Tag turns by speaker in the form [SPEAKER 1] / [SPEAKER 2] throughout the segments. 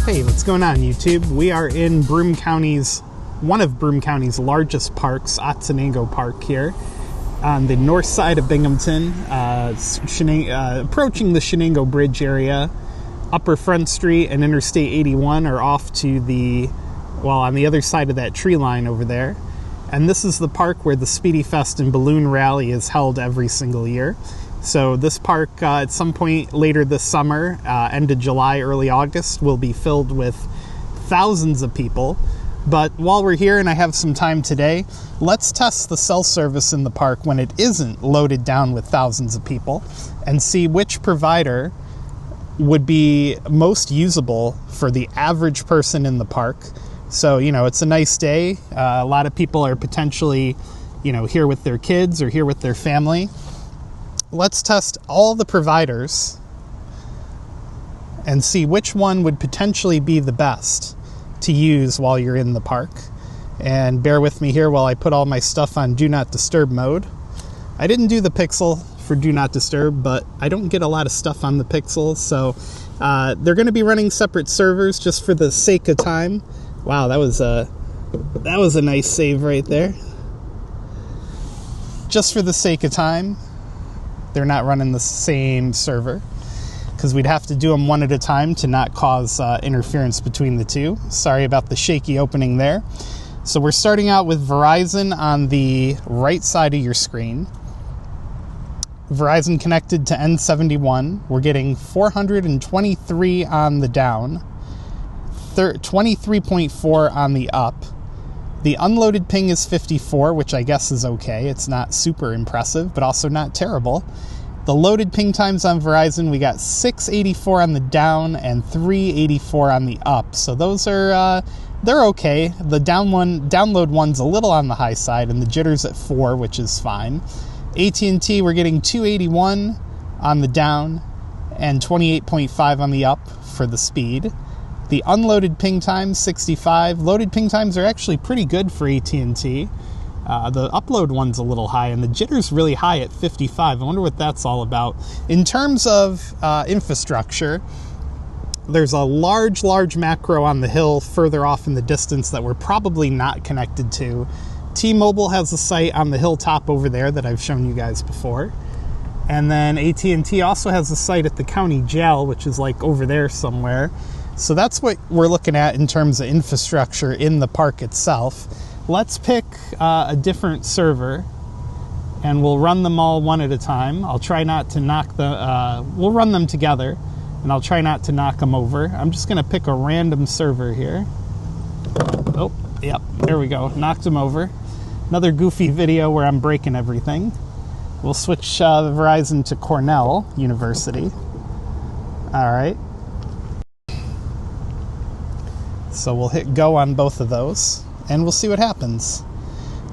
[SPEAKER 1] Hey, what's going on, YouTube? We are in Broome County's, one of Broome County's largest parks, Otsego Park here, on the north side of Binghamton, approaching the Shenango Bridge area. Upper Front Street and Interstate 81 are off to the, well, on the other side of that tree line over there. And this is the park where the Speedtests and Balloon Rally is held every single year. So this park, at some point later this summer, end of July, early August, will be filled with thousands of people. But while we're here and I have some time today, let's test the cell service in the park when it isn't loaded down with thousands of people and see which provider would be most usable for the average person in the park. So, you know, it's a nice day. A lot of people are potentially, you know, here with their kids or here with their family. Let's test all the providers and see which one would potentially be the best to use while you're in the park. And bear with me here while I put all my stuff on Do Not Disturb mode. I didn't do the Pixel for Do Not Disturb, but I don't get a lot of stuff on the Pixel, so they're going to be running separate servers just for the sake of time. Wow, that was a nice save right there. Just for the sake of time, they're not running the same server because we'd have to do them one at a time to not cause interference between the two. Sorry about the shaky opening there. So we're starting out with Verizon on the right side of your screen. Verizon connected to N71. We're getting 423 on the down, 23.4 on the up. The unloaded ping is 54, which I guess is okay. It's not super impressive, but also not terrible. The loaded ping times on Verizon, we got 684 on the down and 384 on the up. So those are, they're okay. The download one's a little on the high side, and the jitter's at 4, which is fine. AT&T, we're getting 281 on the down and 28.5 on the up for the speed. The unloaded ping times, 65. Loaded ping times are actually pretty good for AT&T. The upload one's a little high, and the jitter's really high at 55. I wonder what that's all about. In terms of infrastructure, there's a large macro on the hill further off in the distance that we're probably not connected to. T-Mobile has a site on the hilltop over there that I've shown you guys before. And then AT&T also has a site at the county jail, which is like over there somewhere. So that's what we're looking at in terms of infrastructure in the park itself. Let's pick a different server, and we'll run them all one at a time. I'll try not to knock we'll run them together, and I'll try not to knock them over. I'm just going to pick a random server here. Oh, yep, there we go. Knocked them over. Another goofy video where I'm breaking everything. We'll switch Verizon to Cornell University. All right. So we'll hit go on both of those, and we'll see what happens.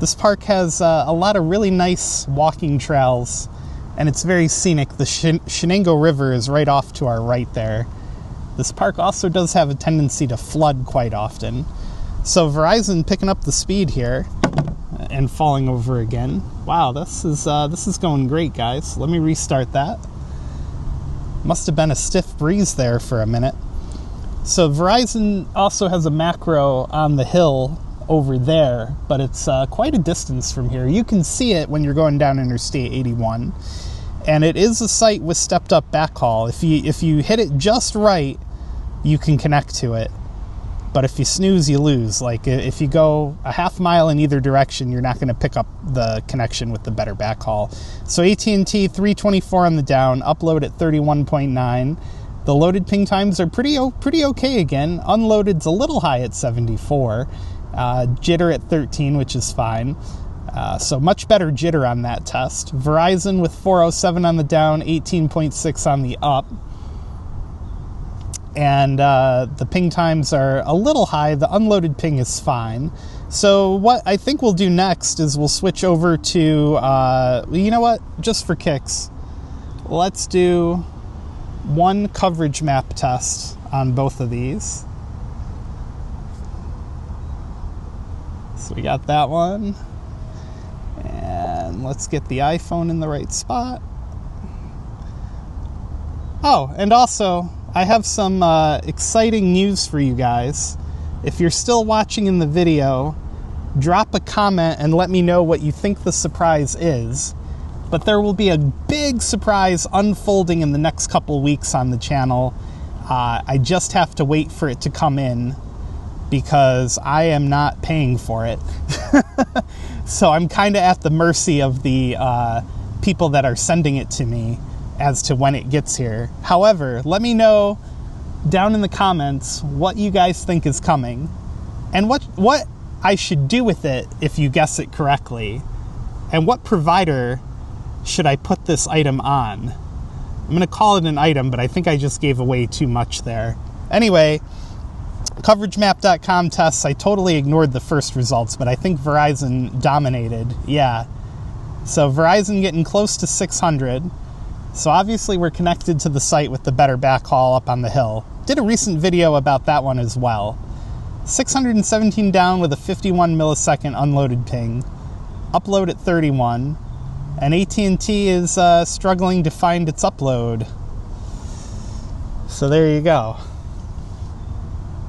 [SPEAKER 1] This park has a lot of really nice walking trails, and it's very scenic. The Shenango River is right off to our right there. This park also does have a tendency to flood quite often. So Verizon picking up the speed here and falling over again. Wow, this is going great, guys. Let me restart that. Must have been a stiff breeze there for a minute. So Verizon also has a macro on the hill over there, but it's quite a distance from here. You can see it when you're going down Interstate 81, and it is a site with stepped-up backhaul. If you hit it just right, you can connect to it. But if you snooze, you lose. Like, if you go a half mile in either direction, you're not going to pick up the connection with the better backhaul. So AT&T, 324 on the down, upload at 31.9. The loaded ping times are pretty okay again. Unloaded's a little high at 74. Jitter at 13, which is fine. So much better jitter on that test. Verizon with 407 on the down, 18.6 on the up. And the ping times are a little high. The unloaded ping is fine. So what I think we'll do next is we'll switch over to, you know what, just for kicks, let's do one coverage map test on both of these. So we got that one. And let's get the iPhone in the right spot. Oh, and also, I have some exciting news for you guys. If you're still watching in the video, drop a comment and let me know what you think the surprise is. But there will be a big surprise unfolding in the next couple weeks on the channel. I just have to wait for it to come in because I am not paying for it. So I'm kind of at the mercy of the people that are sending it to me as to when it gets here. However, let me know down in the comments what you guys think is coming and what I should do with it if you guess it correctly, and what provider should I put this item on. I'm going to call it an item, but I think I just gave away too much there. Anyway, coveragemap.com tests, I totally ignored the first results, but I think Verizon dominated. Yeah. So Verizon getting close to 600. So obviously we're connected to the site with the better backhaul up on the hill. Did a recent video about that one as well. 617 down with a 51 millisecond unloaded ping. Upload at 31. And AT&T is struggling to find its upload. So there you go.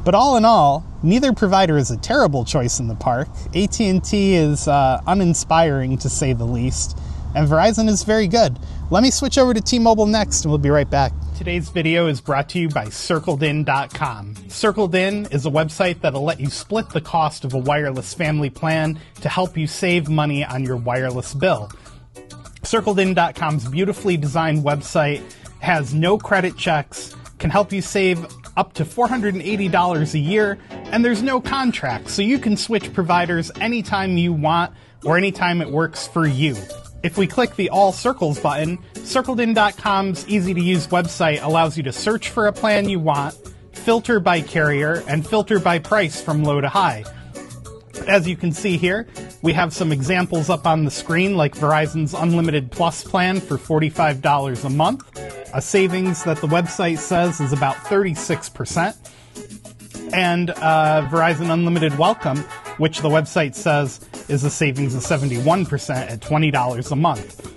[SPEAKER 1] But all in all, neither provider is a terrible choice in the park. AT&T is uninspiring, to say the least, and Verizon is very good. Let me switch over to T-Mobile next, and we'll be right back. Today's video is brought to you by CircledIn.com. CircledIn is a website that'll let you split the cost of a wireless family plan to help you save money on your wireless bill. CircledIn.com's beautifully designed website has no credit checks, can help you save up to $480 a year, and there's no contract, so you can switch providers anytime you want or anytime it works for you. If we click the All Circles button, CircledIn.com's easy-to-use website allows you to search for a plan you want, filter by carrier, and filter by price from low to high. As you can see here, we have some examples up on the screen, like Verizon's Unlimited Plus plan for $45 a month, a savings that the website says is about 36%, and Verizon Unlimited Welcome, which the website says is a savings of 71% at $20 a month.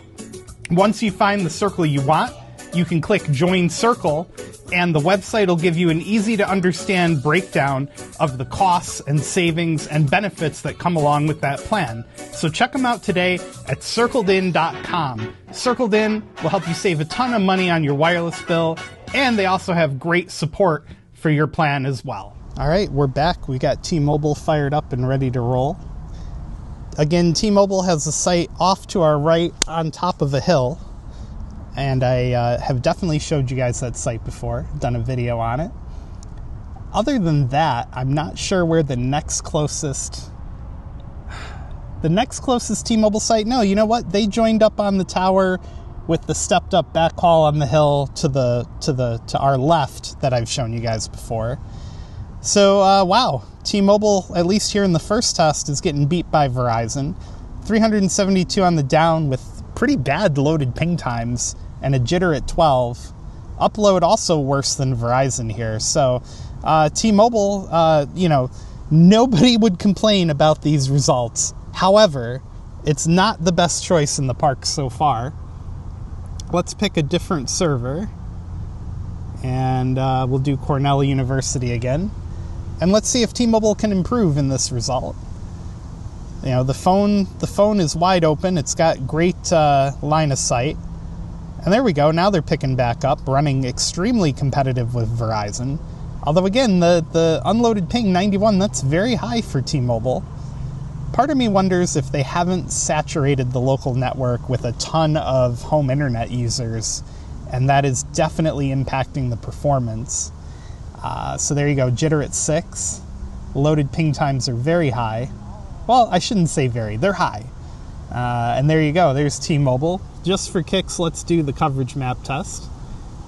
[SPEAKER 1] Once you find the circle you want, you can click Join Circle, and the website will give you an easy-to-understand breakdown of the costs and savings and benefits that come along with that plan. So check them out today at CircledIn.com. CircledIn will help you save a ton of money on your wireless bill, and they also have great support for your plan as well. All right, we're back. We got T-Mobile fired up and ready to roll. Again, T-Mobile has a site off to our right on top of a hill. And I have definitely showed you guys that site before, done a video on it. Other than that, I'm not sure where the next closest T-Mobile site. No, you know what? They joined up on the tower with the stepped up backhaul on the hill to our left that I've shown you guys before. So wow, T-Mobile, at least here in the first test, is getting beat by Verizon. 372 on the down with pretty bad loaded ping times and a jitter at 12. Upload also worse than Verizon here. So T-Mobile, nobody would complain about these results. However, it's not the best choice in the park so far. Let's pick a different server, and we'll do Cornell University again. And let's see if T-Mobile can improve in this result. You know, the phone is wide open. It's got great line of sight. And there we go. Now they're picking back up, running extremely competitive with Verizon. Although, again, the unloaded ping, 91, that's very high for T-Mobile. Part of me wonders if they haven't saturated the local network with a ton of home internet users, and that is definitely impacting the performance. So there you go. Jitter at 6. Loaded ping times are very high. Well, I shouldn't say very. They're high. And there you go. There's T-Mobile. Just for kicks, let's do the coverage map test.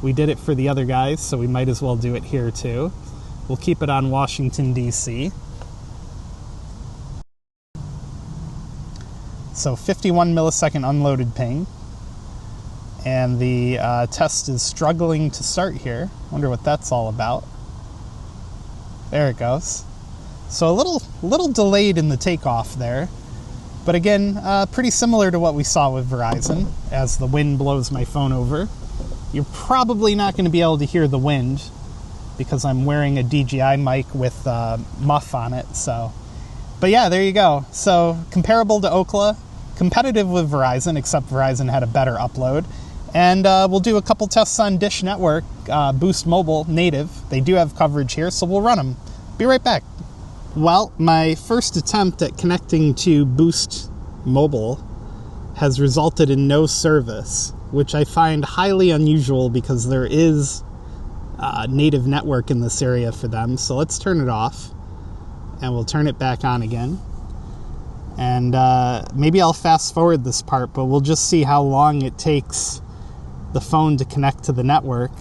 [SPEAKER 1] We did it for the other guys, so we might as well do it here too. We'll keep it on Washington, D.C. So 51 millisecond unloaded ping. And the test is struggling to start here. Wonder what that's all about. There it goes. So a little delayed in the takeoff there. But again, pretty similar to what we saw with Verizon. As the wind blows my phone over, you're probably not going to be able to hear the wind because I'm wearing a DJI mic with muff on it. So, but yeah, there you go. So comparable to Ookla, competitive with Verizon, except Verizon had a better upload. And we'll do a couple tests on Dish Network, Boost Mobile native. They do have coverage here, so we'll run them. Be right back. Well, my first attempt at connecting to Boost Mobile has resulted in no service, which I find highly unusual because there is a native network in this area for them. So let's turn it off, and we'll turn it back on again. And maybe I'll fast forward this part, but we'll just see how long it takes the phone to connect to the network.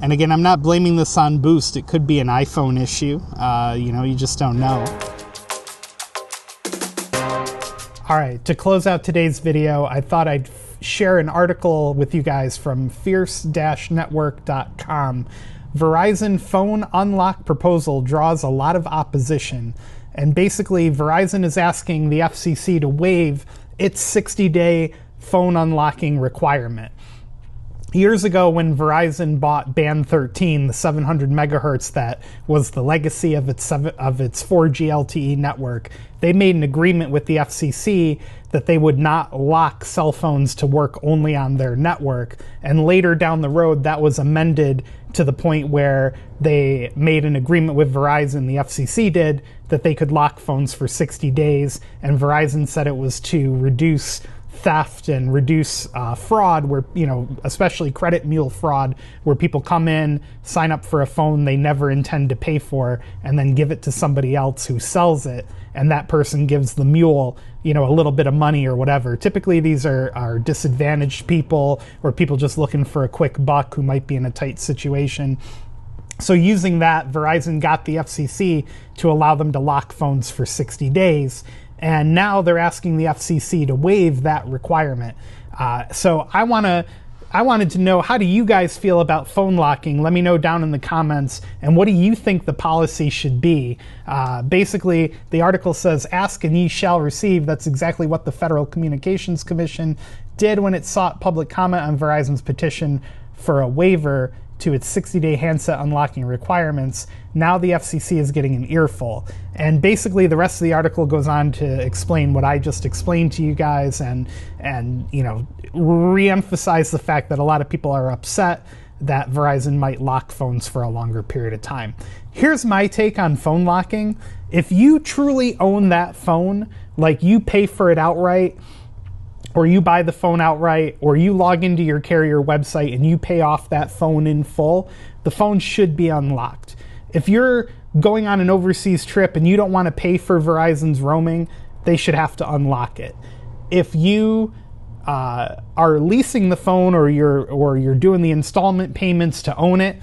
[SPEAKER 1] And again, I'm not blaming this on Boost. It could be an iPhone issue. You just don't know. All right, to close out today's video, I thought I'd share an article with you guys from fierce-network.com. Verizon phone unlock proposal draws a lot of opposition. And basically, Verizon is asking the FCC to waive its 60-day phone unlocking requirement. Years ago, when Verizon bought Band 13, the 700 megahertz that was the legacy of its 4G LTE network, they made an agreement with the FCC that they would not lock cell phones to work only on their network. And later down the road, that was amended to the point where they made an agreement with Verizon, the FCC did, that they could lock phones for 60 days. And Verizon said it was to reduce theft and reduce fraud, where, especially credit mule fraud, where people come in, sign up for a phone they never intend to pay for, and then give it to somebody else who sells it, and that person gives the mule, a little bit of money or whatever. Typically, these are disadvantaged people or people just looking for a quick buck who might be in a tight situation. So using that, Verizon got the FCC to allow them to lock phones for 60 days. And now they're asking the FCC to waive that requirement. So I wanted to know, how do you guys feel about phone locking? Let me know down in the comments. And what do you think the policy should be? Basically, the article says, ask and ye shall receive. That's exactly what the Federal Communications Commission did when it sought public comment on Verizon's petition for a waiver to its 60-day handset unlocking requirements. Now the FCC is getting an earful. And basically the rest of the article goes on to explain what I just explained to you guys and re-emphasize the fact that a lot of people are upset that Verizon might lock phones for a longer period of time. Here's my take on phone locking. If you truly own that phone, like you pay for it outright, or you buy the phone outright, or you log into your carrier website and you pay off that phone in full, the phone should be unlocked. If you're going on an overseas trip and you don't want to pay for Verizon's roaming, they should have to unlock it. If you are leasing the phone or you're doing the installment payments to own it,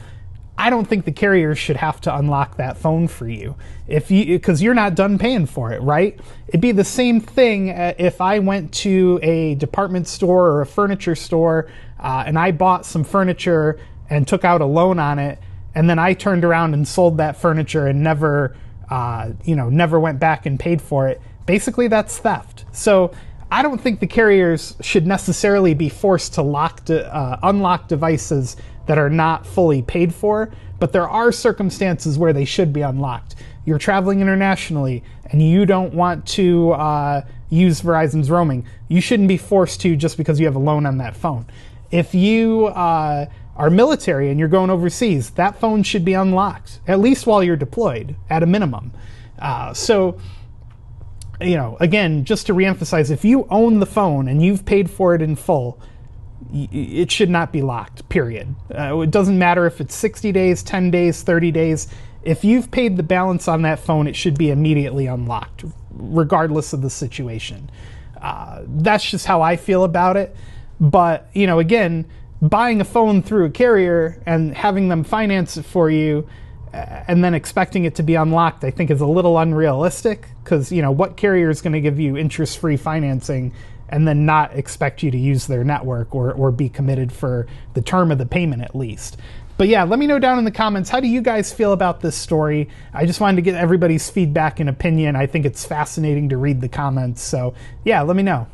[SPEAKER 1] I don't think the carriers should have to unlock that phone for you, because you're not done paying for it, right? It'd be the same thing if I went to a department store or a furniture store and I bought some furniture and took out a loan on it, and then I turned around and sold that furniture and never went back and paid for it. Basically, that's theft. So I don't think the carriers should necessarily be forced to unlock devices that are not fully paid for, but there are circumstances where they should be unlocked. You're traveling internationally and you don't want to use Verizon's roaming. You shouldn't be forced to just because you have a loan on that phone. If you are military and you're going overseas, that phone should be unlocked, at least while you're deployed, at a minimum. Again, just to reemphasize, if you own the phone and you've paid for it in full, it should not be locked, period. It doesn't matter if it's 60 days, 10 days, 30 days. If you've paid the balance on that phone, it should be immediately unlocked, regardless of the situation. That's just how I feel about it. But, again, buying a phone through a carrier and having them finance it for you and then expecting it to be unlocked, I think is a little unrealistic, because, what carrier is going to give you interest-free financing and then not expect you to use their network or be committed for the term of the payment at least. But yeah, let me know down in the comments, how do you guys feel about this story? I just wanted to get everybody's feedback and opinion. I think it's fascinating to read the comments. So yeah, let me know.